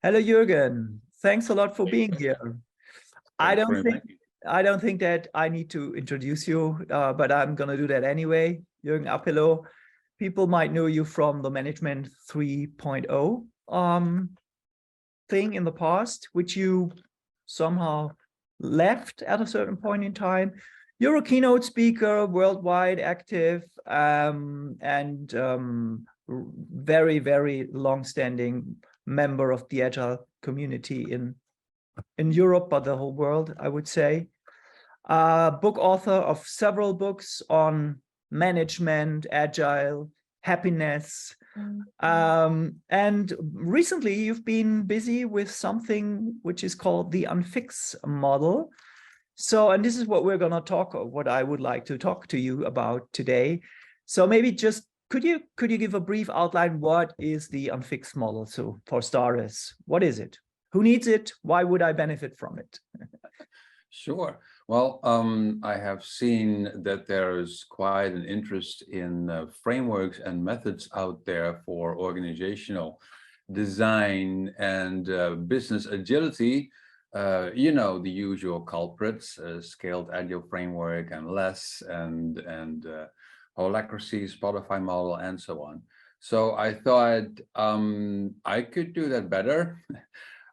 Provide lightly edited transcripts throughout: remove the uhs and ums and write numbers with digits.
Hello, Jurgen. Thanks a lot for being here. I Thanks for don't think inviting me. I don't think that I need to introduce you, but I'm gonna do that anyway. Jurgen Appelo. People might know you from the Management 3.0 thing in the past, which you somehow left at a certain point in time. You're a keynote speaker, worldwide active, and very, very long-standing member of the Agile community in Europe, but the whole world, I would say. Book author of several books on management, Agile, happiness. And recently you've been busy with something which is called the Unfix model. So, and this is what we're going to what I would like to talk to you about today. So maybe just could you give a brief outline? What is the Unfix model? So for starters, what is it? Who needs it? Why would I benefit from it? Sure. Well, I have seen that there is quite an interest in frameworks and methods out there for organizational design and business agility. You know, the usual culprits, scaled agile framework and less, and holacracy, Spotify model, and so on. So I thought I could do that better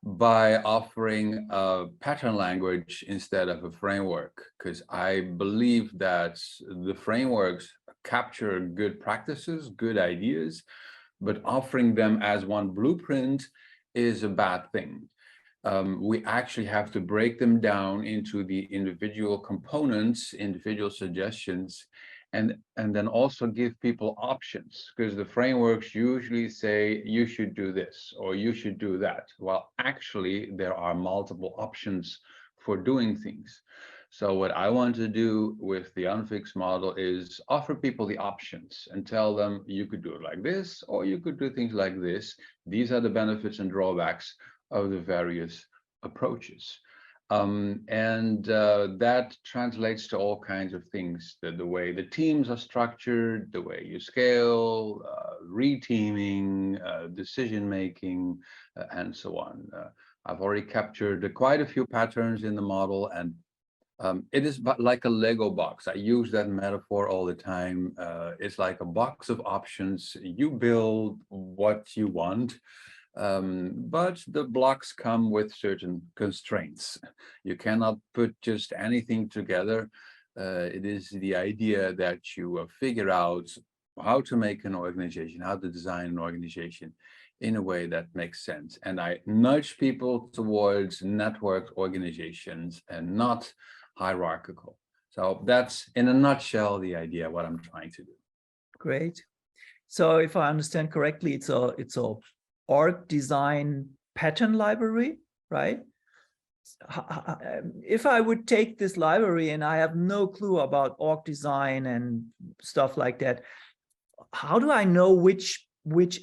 by offering a pattern language instead of a framework, because I believe that the frameworks capture good practices, good ideas, but offering them as one blueprint is a bad thing. We actually have to break them down into the individual components, individual suggestions, and then also give people options, because the frameworks usually say you should do this or you should do that. Well, actually, there are multiple options for doing things. So what I want to do with the Unfix model is offer people the options and tell them you could do it like this, or you could do things like this. These are the benefits and drawbacks of the various approaches. That translates to all kinds of things, the way the teams are structured, the way you scale, reteaming, decision-making, and so on. I've already captured quite a few patterns in the model, and it is like a Lego box. I use that metaphor all the time. It's like a box of options. You build what you want. But the blocks come with certain constraints. You cannot put just anything together. It is the idea that you figure out how to make an organization, how to design an organization in a way that makes sense. And I nudge people towards networked organizations and not hierarchical. So that's, in a nutshell, the idea, what I'm trying to do. Great. So if I understand correctly, it's a org design pattern library, right? If I would take this library and I have no clue about org design and stuff like that, how do I know which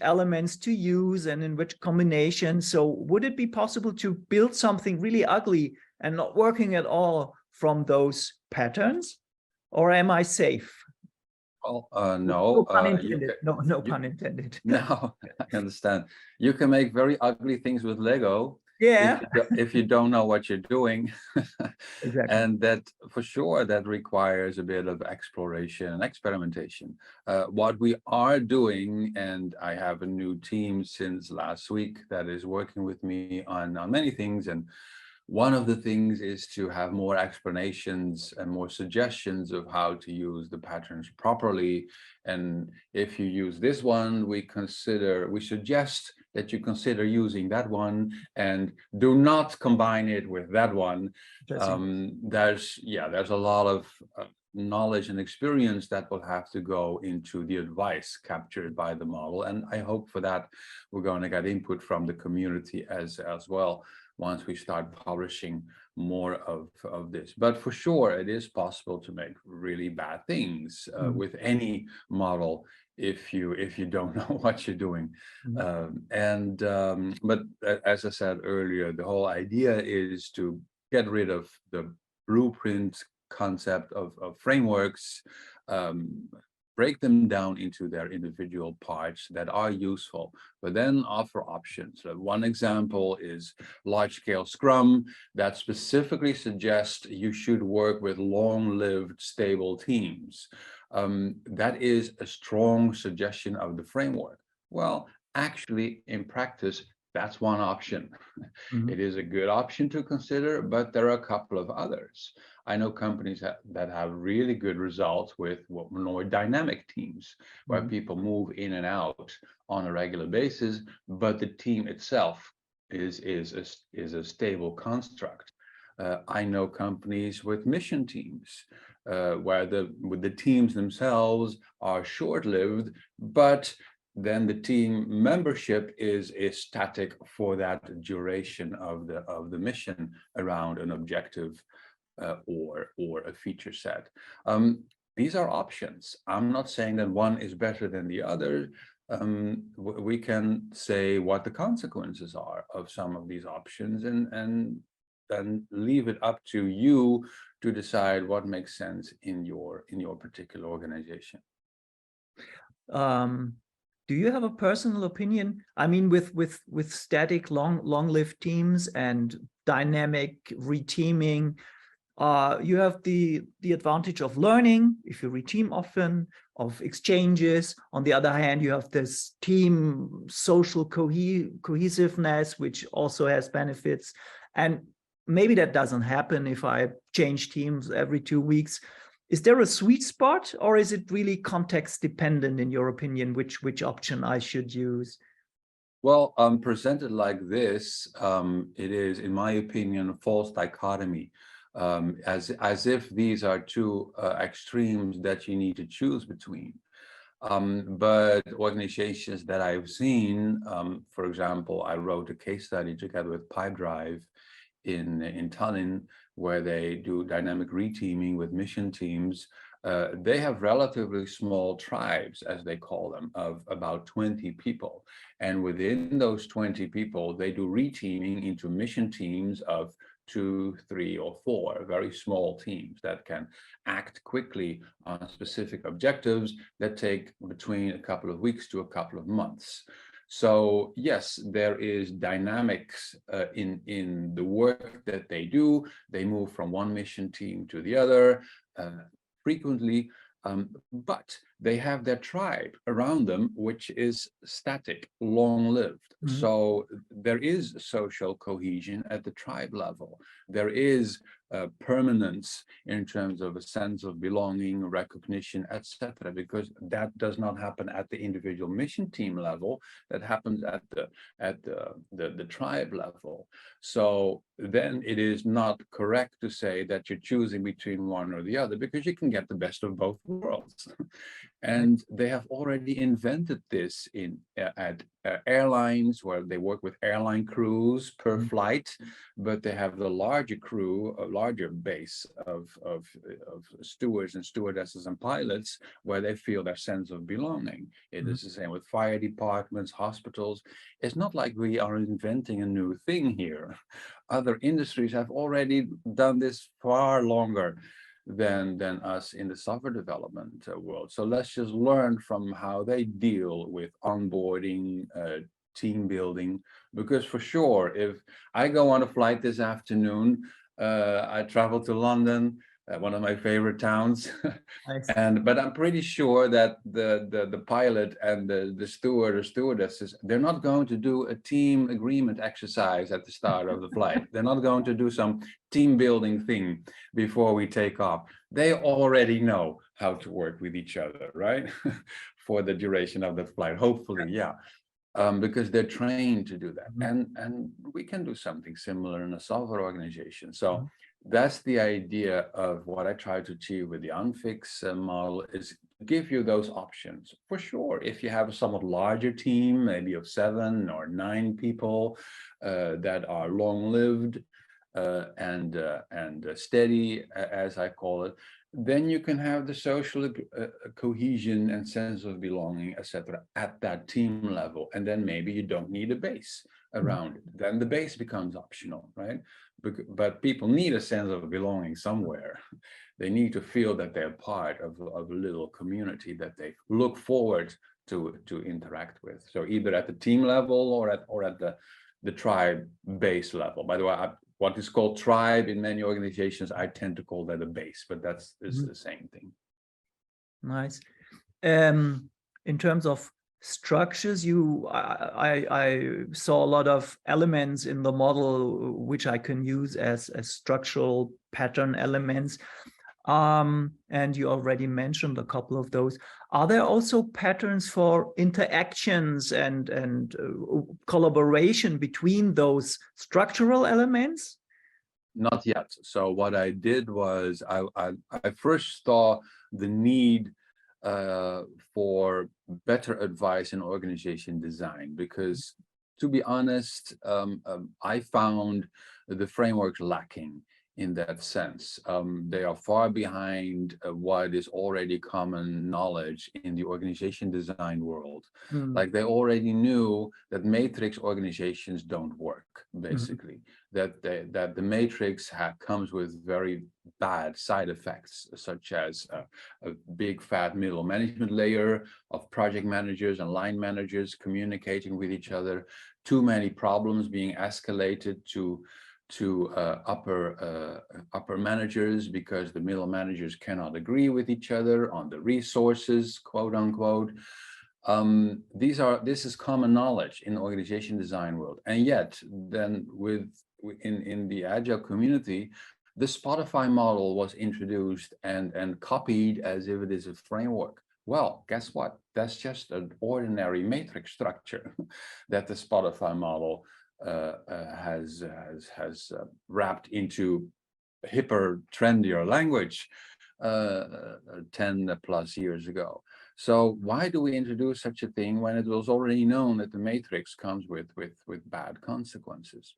elements to use and in which combination? So would it be possible to build something really ugly and not working at all from those patterns? Or am I safe? Well, No pun intended. No pun intended. No, I understand. You can make very ugly things with Lego. Yeah. If you don't know what you're doing. Exactly. And that, for sure, that requires a bit of exploration and experimentation. What we are doing, and I have a new team since last week that is working with me on many things, and one of the things is to have more explanations and more suggestions of how to use the patterns properly. And if you use this one, we suggest that you consider using that one and do not combine it with that one. There's a lot of knowledge and experience that will have to go into the advice captured by the model. And I hope for that we're going to get input from the community as well, once we start publishing more of this. But for sure, it is possible to make really bad things with any model if you don't know what you're doing. But as I said earlier, the whole idea is to get rid of the blueprint concept of frameworks, break them down into their individual parts that are useful, but then offer options. One example is large-scale Scrum that specifically suggests you should work with long-lived, stable teams. That is a strong suggestion of the framework. Well, actually, in practice, that's one option. Mhm. It is a good option to consider, but there are a couple of others. I know companies that have really good results with what more dynamic teams, where Mhm. people move in and out on a regular basis, but the team itself is a stable construct. I know companies with mission teams, where the teams themselves are short-lived, but then the team membership is static for that duration of the mission around an objective or a feature set. These are options. I'm not saying that one is better than the other. We can say what the consequences are of some of these options, and then leave it up to you to decide what makes sense in your particular organization. Do you have a personal opinion? I mean, with static long-lived teams and dynamic reteaming, you have the advantage of learning if you reteam often, of exchanges. On the other hand, you have this team social cohesiveness, which also has benefits. And maybe that doesn't happen if I change teams every 2 weeks. Is there a sweet spot, or is it really context dependent, in your opinion, which option I should use? Well, presented like this, it is, in my opinion, a false dichotomy, as if these are two extremes that you need to choose between. But organizations that I've seen, for example, I wrote a case study together with Pipedrive in Tallinn, where they do dynamic reteaming with mission teams. They have relatively small tribes, as they call them, of about 20 people. And within those 20 people, they do reteaming into mission teams of 2, 3, or 4 very small teams that can act quickly on specific objectives that take between a couple of weeks to a couple of months. So yes, there is dynamics in the work that they do. They move from one mission team to the other frequently, but they have their tribe around them, which is static, long-lived. Mhm. So there is social cohesion at the tribe level. There is permanence in terms of a sense of belonging, recognition, etc., because that does not happen at the individual mission team level. That happens at the tribe level. So then it is not correct to say that you're choosing between one or the other, because you can get the best of both worlds. And they have already invented this at airlines, where they work with airline crews per flight, but they have the larger crew, a larger base of stewards and stewardesses and pilots, where they feel their sense of belonging. It is the same with fire departments, hospitals. It's not like we are inventing a new thing here. Other industries have already done this far longer than us in the software development world. So let's just learn from how they deal with onboarding, team building, because for sure, if I go on a flight this afternoon, I travel to London, one of my favorite towns, Nice. but I'm pretty sure that the pilot and the steward or stewardesses, they're not going to do a team agreement exercise at the start of the flight. They're not going to do some team building thing before we take off. They already know how to work with each other, right? For the duration of the flight, hopefully, yeah. Because they're trained to do that. And we can do something similar in a software organization. So that's the idea of what I try to achieve with the Unfix model, is give you those options. For sure, if you have a somewhat larger team, maybe of 7 or 9 people that are long-lived and steady, as I call it, then you can have the social cohesion and sense of belonging, etc., at that team level. And then maybe you don't need a base around it. Then the base becomes optional, right? But people need a sense of belonging somewhere. they need to feel that they're part of a little community that they look forward to interact with. So either at the team level or at the tribe-based level. By the way, what is called tribe in many organizations, I tend to call that a base, but that's the same thing. Nice. In terms of structures, I saw a lot of elements in the model which I can use as structural pattern elements. And you already mentioned a couple of those. Are there also patterns for interactions and collaboration between those structural elements? Not yet. So what I did was I first saw the need for better advice in organization design, because to be honest, I found the frameworks lacking in that sense. They are far behind what is already common knowledge in the organization design world. Like they already knew that matrix organizations don't work, basically. That the matrix comes with very bad side effects, such as a big fat middle management layer of project managers and line managers communicating with each other, too many problems being escalated to upper managers because the middle managers cannot agree with each other on the resources, quote unquote. This is common knowledge in the organization design world, and yet then in the Agile community, the Spotify model was introduced and copied as if it is a framework. Well, guess what? That's just an ordinary matrix structure that the Spotify model has wrapped into hipper, trendier language 10 plus years ago. So why do we introduce such a thing when it was already known that the matrix comes with bad consequences?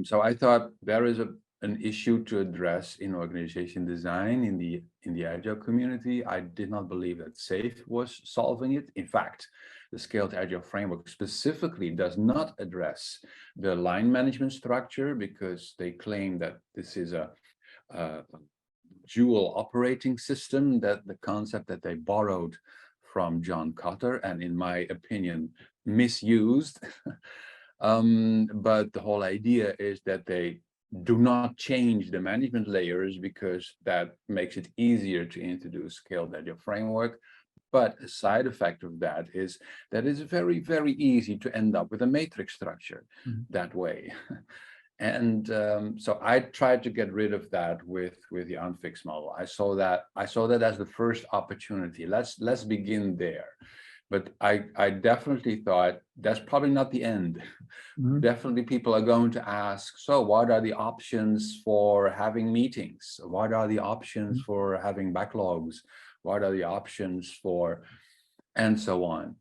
So I thought there is an issue to address in organization design in the Agile community. I did not believe that SAFe was solving it. In fact, the Scaled Agile framework specifically does not address the line management structure, because they claim that this is a dual operating system, that the concept that they borrowed from John Kotter and, in my opinion, misused. But the whole idea is that they do not change the management layers, because that makes it easier to introduce Scaled Agile framework. But a side effect of that is that it's very, very easy to end up with a matrix structure that way. And so I tried to get rid of that with the unfixed model. I saw that as the first opportunity. Let's begin there. But I definitely thought that's probably not the end. Definitely people are going to ask, so what are the options for having meetings? What are the options for having backlogs? What are the options for, and so on.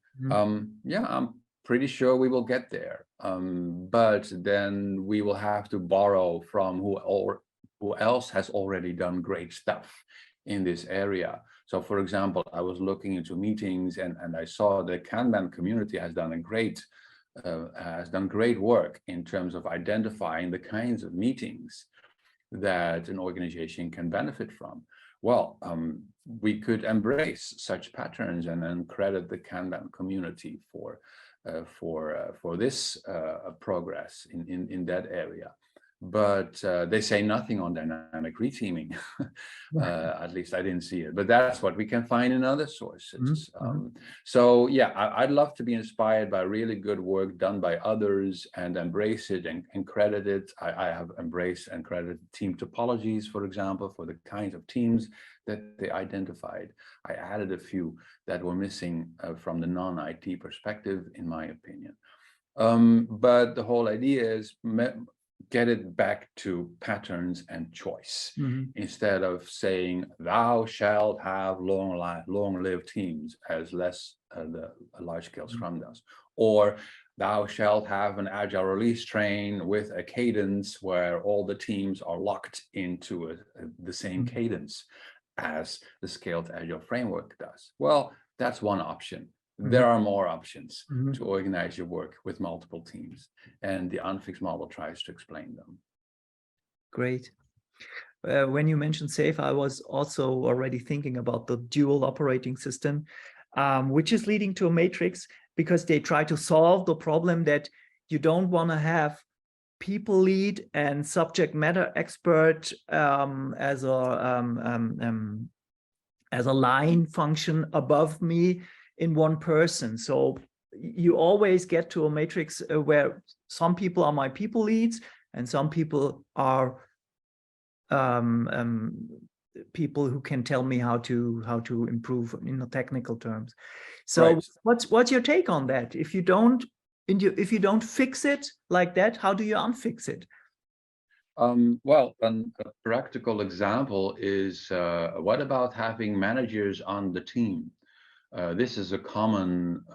Yeah, I'm pretty sure we will get there. But then we will have to borrow from who else has already done great stuff in this area. So for example, I was looking into meetings and I saw the Kanban community has done great work in terms of identifying the kinds of meetings that an organization can benefit from. Well, we could embrace such patterns and then credit the Kanban community for this progress in that area. But they say nothing on dynamic reteaming. At least I didn't see it, but that's what we can find in other sources. So yeah, I'd love to be inspired by really good work done by others and embrace it and credit it. I have embraced and credited team topologies, for example, for the kinds of teams that they identified. I added a few that were missing from the non-IT perspective, in my opinion. But the whole idea is get it back to patterns and choice, instead of saying thou shalt have long-lived teams, as a large-scale Scrum does, or thou shalt have an Agile release train with a cadence where all the teams are locked into the same cadence as the Scaled Agile framework does. Well, that's one option. There are more options to organize your work with multiple teams, and the unfixed model tries to explain them. Great. when you mentioned safe, I was also already thinking about the dual operating system, which is leading to a matrix, because they try to solve the problem that you don't want to have people lead and subject matter expert as a line function above me in one person. So you always get to a matrix where some people are my people leads and some people are people who can tell me how to improve in the technical terms. So Right. what's your take on that? If you don't fix it like that, how do you unfix it? Well, a practical example is what about having managers on the team? This is a common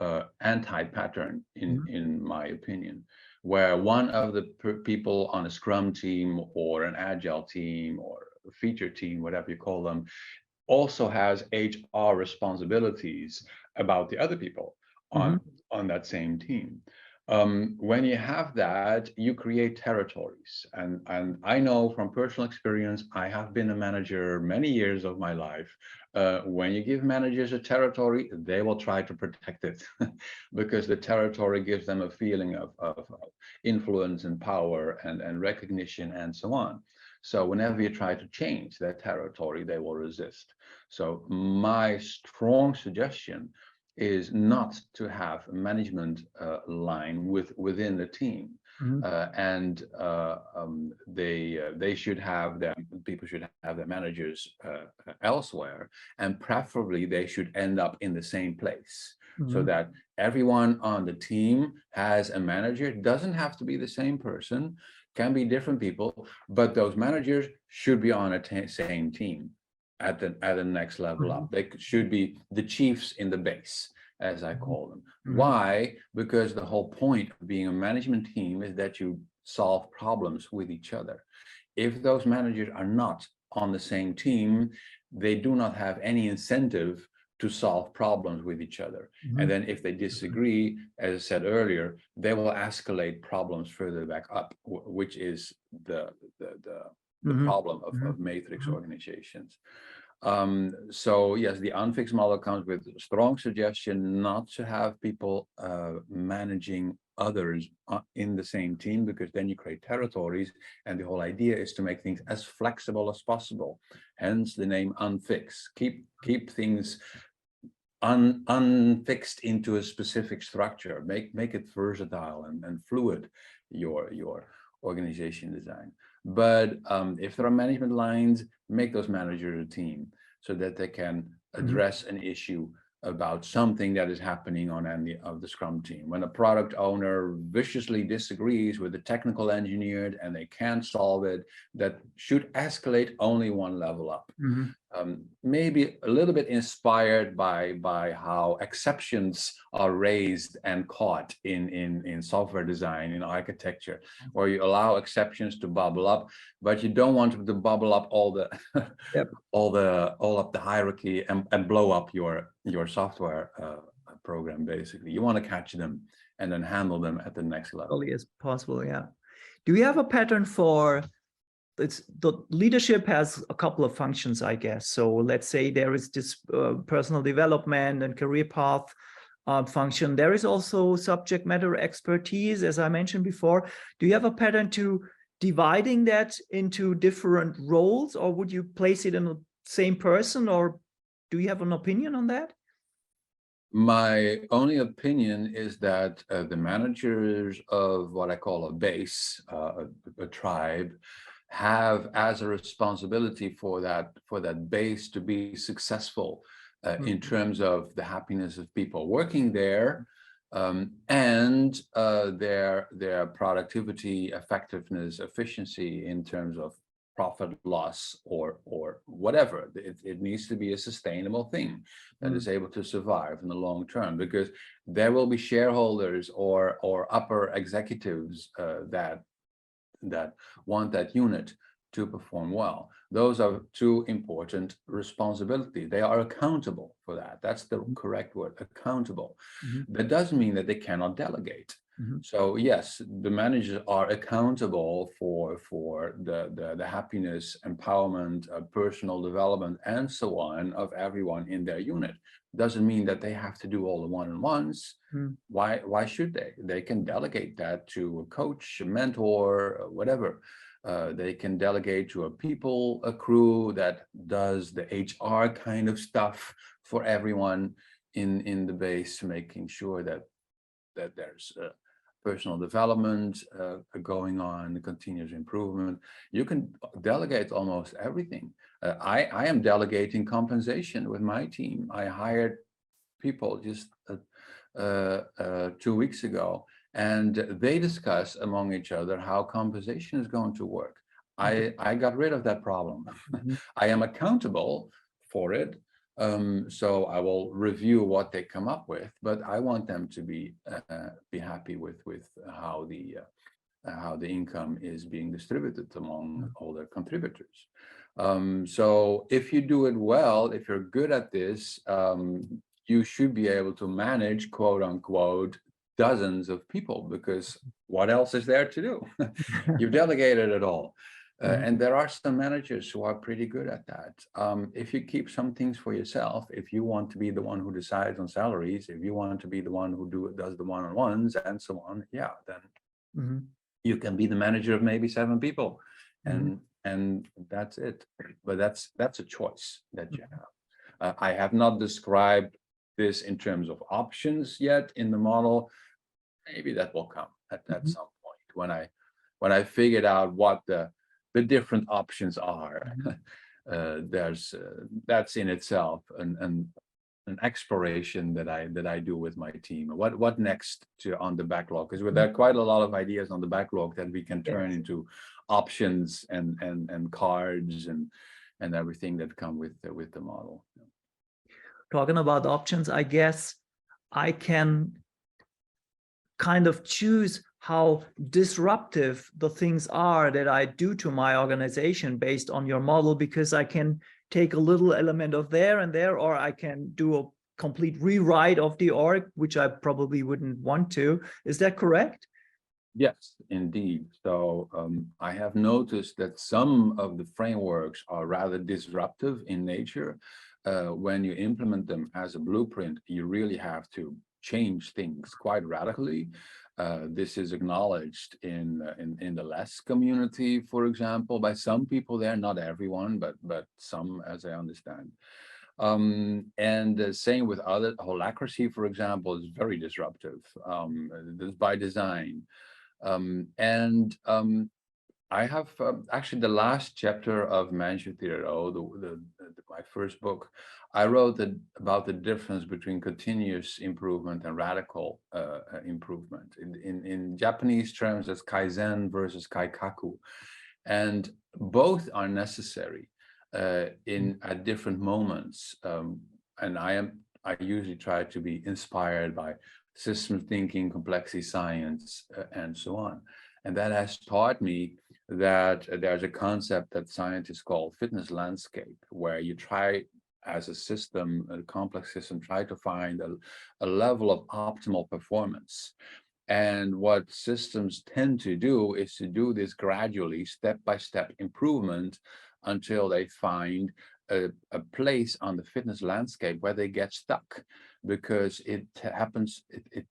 anti-pattern in my opinion, where one of the people on a Scrum team or an Agile team or a feature team, whatever you call them, also has HR responsibilities about the other people on that same team. When you have that, you create territories. And I know from personal experience, I have been a manager many years of my life. When you give managers a territory, they will try to protect it because the territory gives them a feeling of influence and power and recognition and so on. So whenever you try to change that territory, they will resist. So my strong suggestion is not to have a management line within the team, they should have their people should have their managers elsewhere, and preferably they should end up in the same place, so that everyone on the team has a manager. It doesn't have to be the same person, can be different people, but those managers should be on a same team at the next level up. They should be the chiefs in the base, as I call them. Why? Because the whole point of being a management team is that you solve problems with each other. If those managers are not on the same team, they do not have any incentive to solve problems with each other. And then if they disagree, as I said earlier, they will escalate problems further back up, which is the problem of matrix organizations. So yes, the unfixed model comes with a strong suggestion not to have people managing others in the same team, because then you create territories, and the whole idea is to make things as flexible as possible. Hence the name unfixed. Keep things unfixed into a specific structure. Make it versatile and fluid, your organization design. But if there are management lines, make those managers a team so that they can address an issue about something that is happening on any of the Scrum team. When a product owner viciously disagrees with the technical engineer and they can't solve it, that should escalate only one level up. Maybe a little bit inspired by how exceptions are raised and caught in software design, in architecture, where you allow exceptions to bubble up, but you don't want them to bubble up all up the hierarchy and blow up your software program. Basically, you want to catch them and then handle them at the next level. As possible, yeah. Do you have a pattern for? The leadership has a couple of functions, I guess. So let's say there is this personal development and career path function. There is also subject matter expertise, as I mentioned before. Do you have a pattern to dividing that into different roles, or would you place it in the same person, or do you have an opinion on that? My only opinion is that the managers of what I call a base, a tribe, have as a responsibility for that base to be successful in terms of the happiness of people working there, and their productivity, effectiveness, efficiency in terms of profit, loss, or whatever. It needs to be a sustainable thing that is able to survive in the long term, because there will be shareholders or upper executives that want that unit to perform well. Those are two important responsibilities. They are accountable for that. That's the correct word, accountable. That doesn't mean that they cannot delegate. So yes, the managers are accountable for the happiness, empowerment, personal development, and so on of everyone in their unit. Doesn't mean that they have to do all the one-on-ones. Why should they? They can delegate that to a coach, a mentor, whatever. They can delegate to a crew that does the HR kind of stuff for everyone in the base, making sure that there's personal development going on, continuous improvement. You can delegate almost everything. I am delegating compensation with my team. I hired people just 2 weeks ago, and they discuss among each other how compensation is going to work. I got rid of that problem. I am accountable for it. So I will review what they come up with, but I want them to be happy with how the income is being distributed among all their contributors. So if you do it well, if you're good at this, you should be able to manage, quote unquote, dozens of people, because what else is there to do? You've delegated it all. And there are some managers who are pretty good at that. If you keep some things for yourself, if you want to be the one who decides on salaries, if you want to be the one who does the one-on-ones and so on, yeah, then you can be the manager of maybe 7 people, and that's it. But that's a choice that you have. I have not described this in terms of options yet in the model. Maybe that will come at some point when I figured out what the different options are. That's in itself an exploration that I do with my team. What next on the backlog? Because there are quite a lot of ideas on the backlog that we can turn into options and cards and everything that come with the model. Talking about options, I guess I can kind of choose how disruptive the things are that I do to my organization based on your model, because I can take a little element of there and there, or I can do a complete rewrite of the org, which I probably wouldn't want to. Is that correct? Yes, indeed. So I have noticed that some of the frameworks are rather disruptive in nature. When you implement them as a blueprint, you really have to change things quite radically. This is acknowledged in the LESS community, for example, by some people there, not everyone, but some, as I understand. And the same with other. Holacracy, for example, is very disruptive. This by design. I have actually the last chapter of Manchu 3.0, my first book, I wrote about the difference between continuous improvement and radical improvement. In Japanese terms, as Kaizen versus Kaikaku. And both are necessary at different moments. And I usually try to be inspired by systems thinking, complexity science, and so on. And that has taught me that there's a concept that scientists call fitness landscape, where you try as a system, a complex system, try to find a level of optimal performance. And what systems tend to do is to do this gradually, step-by-step improvement until they find a place on the fitness landscape where they get stuck, because it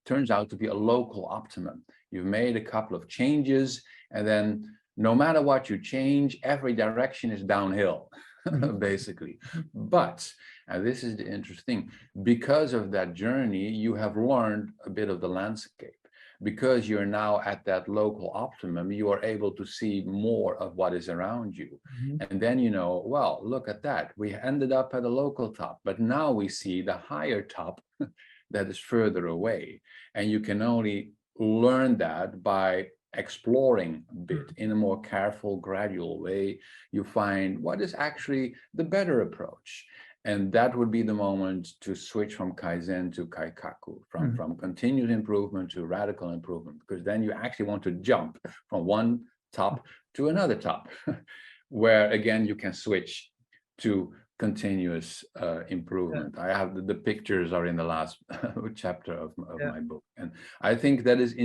turns out to be a local optimum. You've made a couple of changes, and then no matter what you change, every direction is downhill, basically. But, and this is the interesting, because of that journey, you have learned a bit of the landscape. Because you're now at that local optimum, you are able to see more of what is around you. And then you know, well, look at that. We ended up at a local top, but now we see the higher top that is further away. And you can only learn that by exploring a bit in a more careful, gradual way. You find what is actually the better approach. And that would be the moment to switch from Kaizen to Kaikaku, from continuous improvement to radical improvement, because then you actually want to jump from one top to another top, where again, you can switch to continuous improvement. I have the pictures are in the last chapter of Yeah. my book, and I think that is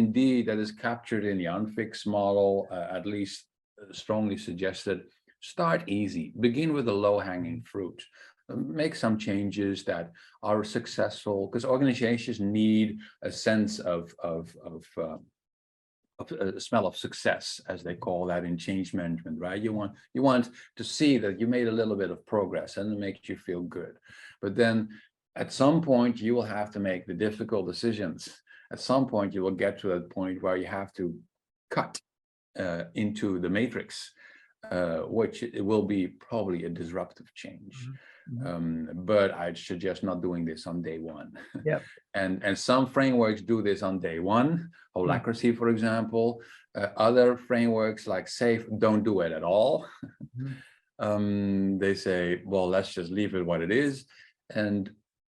captured in the unfixed model, at least strongly suggested. Start easy, begin with the low-hanging fruit. Make some changes that are successful, because organizations need a sense of a smell of success, as they call that in change management, right? You want to see that you made a little bit of progress, and it makes you feel good. But then at some point you will have to make the difficult decisions. At some point you will get to that point where you have to cut into the matrix, which it will be probably a disruptive change. But I'd suggest not doing this on day one. Yeah. And some frameworks do this on day one, holacracy, for example. Other frameworks like SAFe don't do it at all. They say, well, let's just leave it what it is. And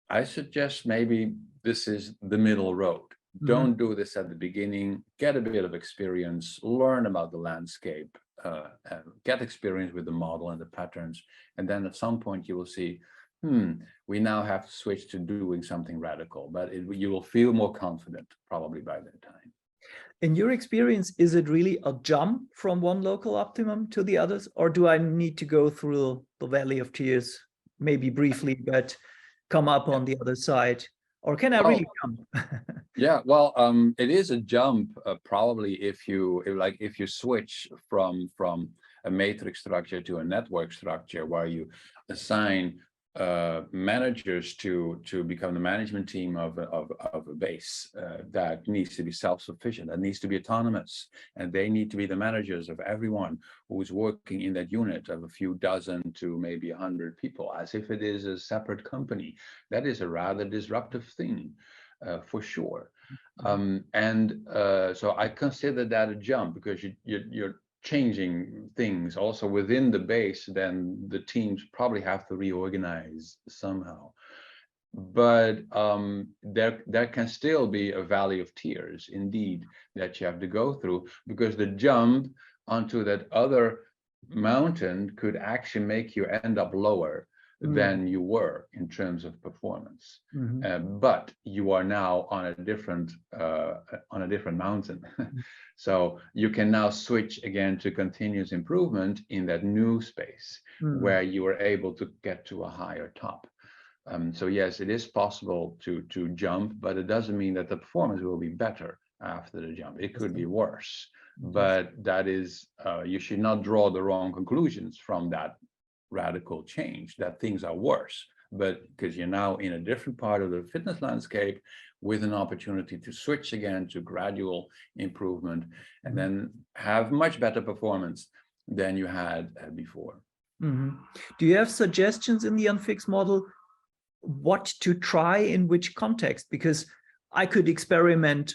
I suggest maybe this is the middle road. Don't do this at the beginning. Get a bit of experience, learn about the landscape, get experience with the model and the patterns. And then at some point you will see, we now have to switch to doing something radical, but you will feel more confident probably by that time. In your experience, is it really a jump from one local optimum to the others, or do I need to go through the Valley of Tears, maybe briefly, but come up on the other side? Or can I really jump? Yeah, well, it is a jump, probably if you switch from a matrix structure to a network structure, where you assign managers to become the management team of a base that needs to be self-sufficient, that needs to be autonomous, and they need to be the managers of everyone who is working in that unit of a few dozen to maybe 100 people, as if it is a separate company. That is a rather disruptive thing, for sure. So I consider that a jump, because you're changing things also within the base. Then the teams probably have to reorganize somehow. But there can still be a valley of tears, indeed, that you have to go through, because the jump onto that other mountain could actually make you end up lower than you were in terms of performance. But you are now on a different mountain. So you can now switch again to continuous improvement in that new space, where you are able to get to a higher top. So yes, it is possible to jump, but it doesn't mean that the performance will be better after the jump. It could be worse, but that is, you should not draw the wrong conclusions from that radical change, that things are worse, but because you're now in a different part of the fitness landscape with an opportunity to switch again to gradual improvement, and then have much better performance than you had before. Do you have suggestions in the unfixed model what to try in which context? Because I could experiment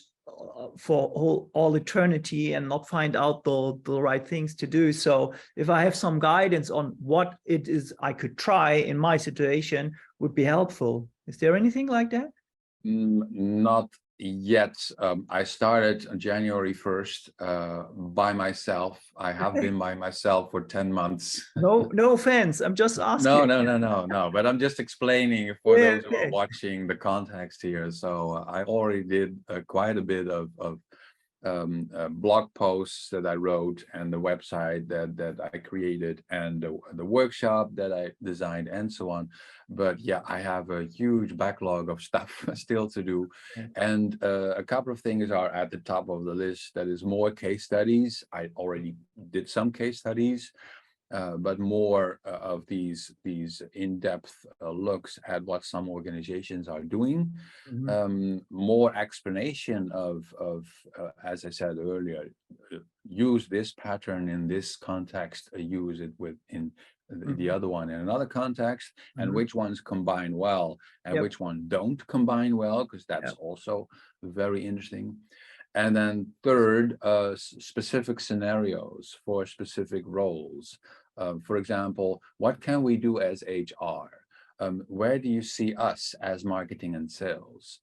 for all eternity and not find out the right things to do. So if I have some guidance on what it is I could try in my situation, would be helpful. Is there anything like that? Not yet. I started on January 1st by myself. I have been by myself for 10 months. No offense. I'm just asking. No. But I'm just explaining for those who are watching the context here. So I already did quite a bit of blog posts that I wrote, and the website that I created, and the workshop that I designed, and so on. But yeah, I have a huge backlog of stuff still to do. And a couple of things are at the top of the list. That is more case studies. I already did some case studies, but more of these in-depth looks at what some organizations are doing. More explanation of as I said earlier, use this pattern in this context, use it within the other one in another context, and which ones combine well and which one don't combine well, because that's also very interesting. And then third, specific scenarios for specific roles. For example, what can we do as HR? Where do you see us as marketing and sales?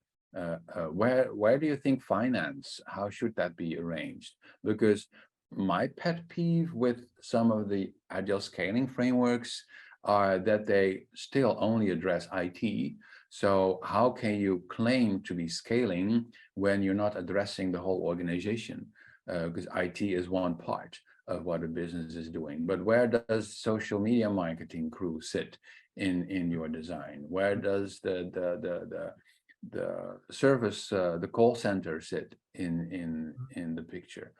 Where do you think finance? How should that be arranged? Because my pet peeve with some of the agile scaling frameworks are that they still only address IT. So how can you claim to be scaling when you're not addressing the whole organization? Because IT is one part of what a business is doing. But where does social media marketing crew sit in your design? Where does the service, the call center sit in the picture?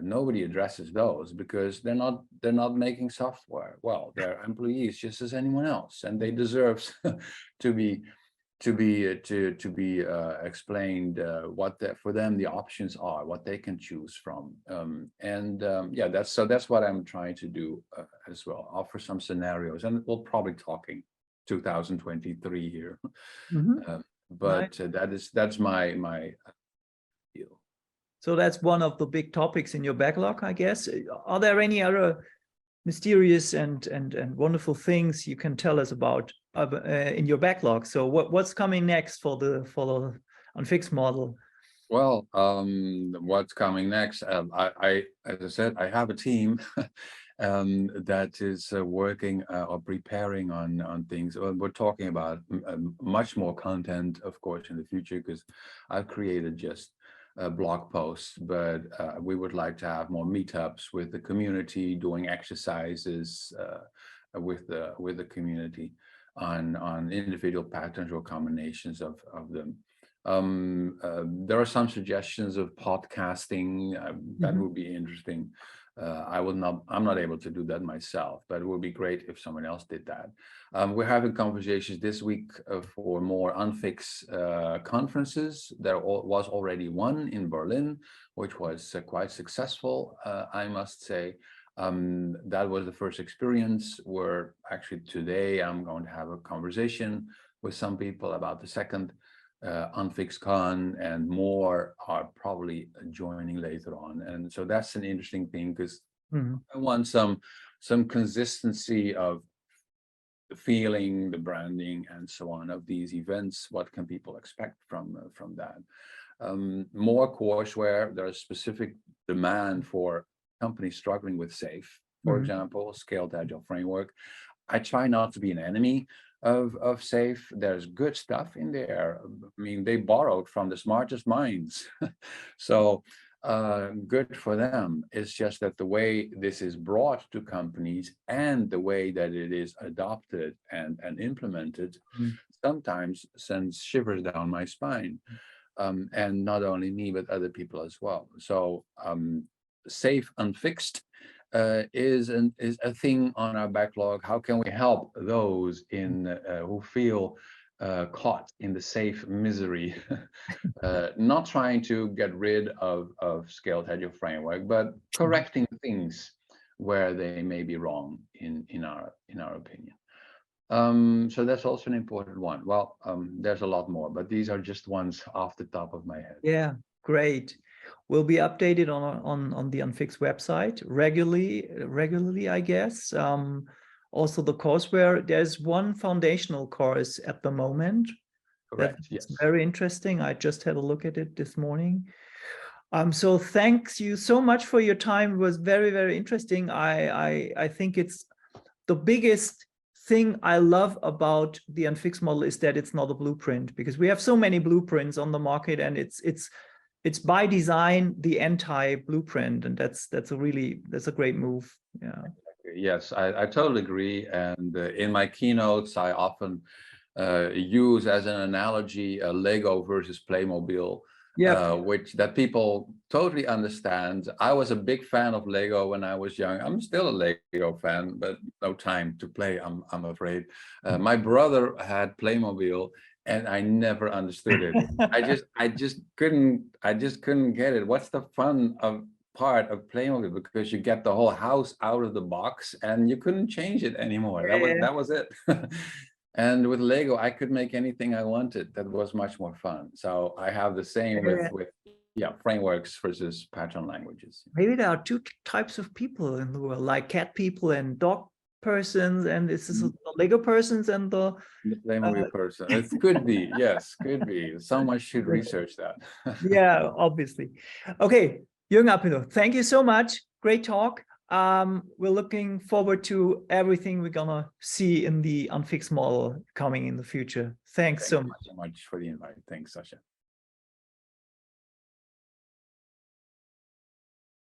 Nobody addresses those because they're not making software. Well, they're employees just as anyone else, and they deserve to be explained what for them the options are, what they can choose from, yeah, that's what I'm trying to do as well. Offer some scenarios, and we'll probably talking 2023 here, but that's my deal. So that's one of the big topics in your backlog, I guess. Are there any other mysterious and wonderful things you can tell us about in your backlog? So what's coming next for the Unfixed model? Well, what's coming next? I as I said, I have a team that is working or preparing on things. We're talking about much more content, of course, in the future, because I've created just blog posts, but we would like to have more meetups with the community, doing exercises with the community on individual patterns or combinations of them. There are some suggestions of podcasting that would be interesting. I'm not able to do that myself, but it would be great if someone else did that. We're having conversations this week for more Unfix conferences. There was already one in Berlin, which was quite successful, I must say. That was the first experience. Where actually today I'm going to have a conversation with some people about the second Unfix Con, and more are probably joining later on. And so that's an interesting thing, because I want some consistency of the feeling, the branding, and so on of these events. What can people expect from that? More courseware. There's specific demand for companies struggling with SAFe, for example, Scaled Agile Framework. I try not to be an enemy of SAFe. There's good stuff in there. I mean, they borrowed from the smartest minds. So good for them. It's just that the way this is brought to companies and the way that it is adopted and implemented sometimes sends shivers down my spine. And not only me, but other people as well. So SAFe Unfixed is a thing on our backlog. How can we help those who feel caught in the SAFe misery? Not trying to get rid of Scaled Agile Framework, but correcting things where they may be wrong in our opinion. So that's also an important one. Well, there's a lot more, but these are just ones off the top of my head. Yeah, great. We'll be updated on the Unfix website regularly, I guess. Also the courseware, there's one foundational course at the moment. Correct. That's yes. very interesting. I just had a look at it this morning. So thanks you so much for your time. It was very, very interesting. I think it's the biggest thing I love about the Unfix model is that it's not a blueprint, because we have so many blueprints on the market, and it's by design the anti-blueprint, and that's a great move. Yeah. Yes, I totally agree. And in my keynotes, I often use as an analogy Lego versus Playmobil. Yeah. Which that people totally understand. I was a big fan of Lego when I was young. I'm still a Lego fan, but no time to play, I'm afraid. My brother had Playmobil, and I never understood it. I just couldn't get it. What's the fun of part of Playmobil? Because you get the whole house out of the box and you couldn't change it anymore. That was it. And with Lego, I could make anything I wanted. That was much more fun. So I have the same with frameworks versus pattern languages. Maybe there are two types of people in the world, like cat people and dog persons, and this is the Lego persons and the Playmobil person. It could be, yes, could be. Someone should research that. Yeah, obviously. Okay, Jurgen Appelo, thank you so much. Great talk. We're looking forward to everything we're gonna see in the unfixed model coming in the future. Thanks so much. Thank you so much for the invite. Thanks, Sasha.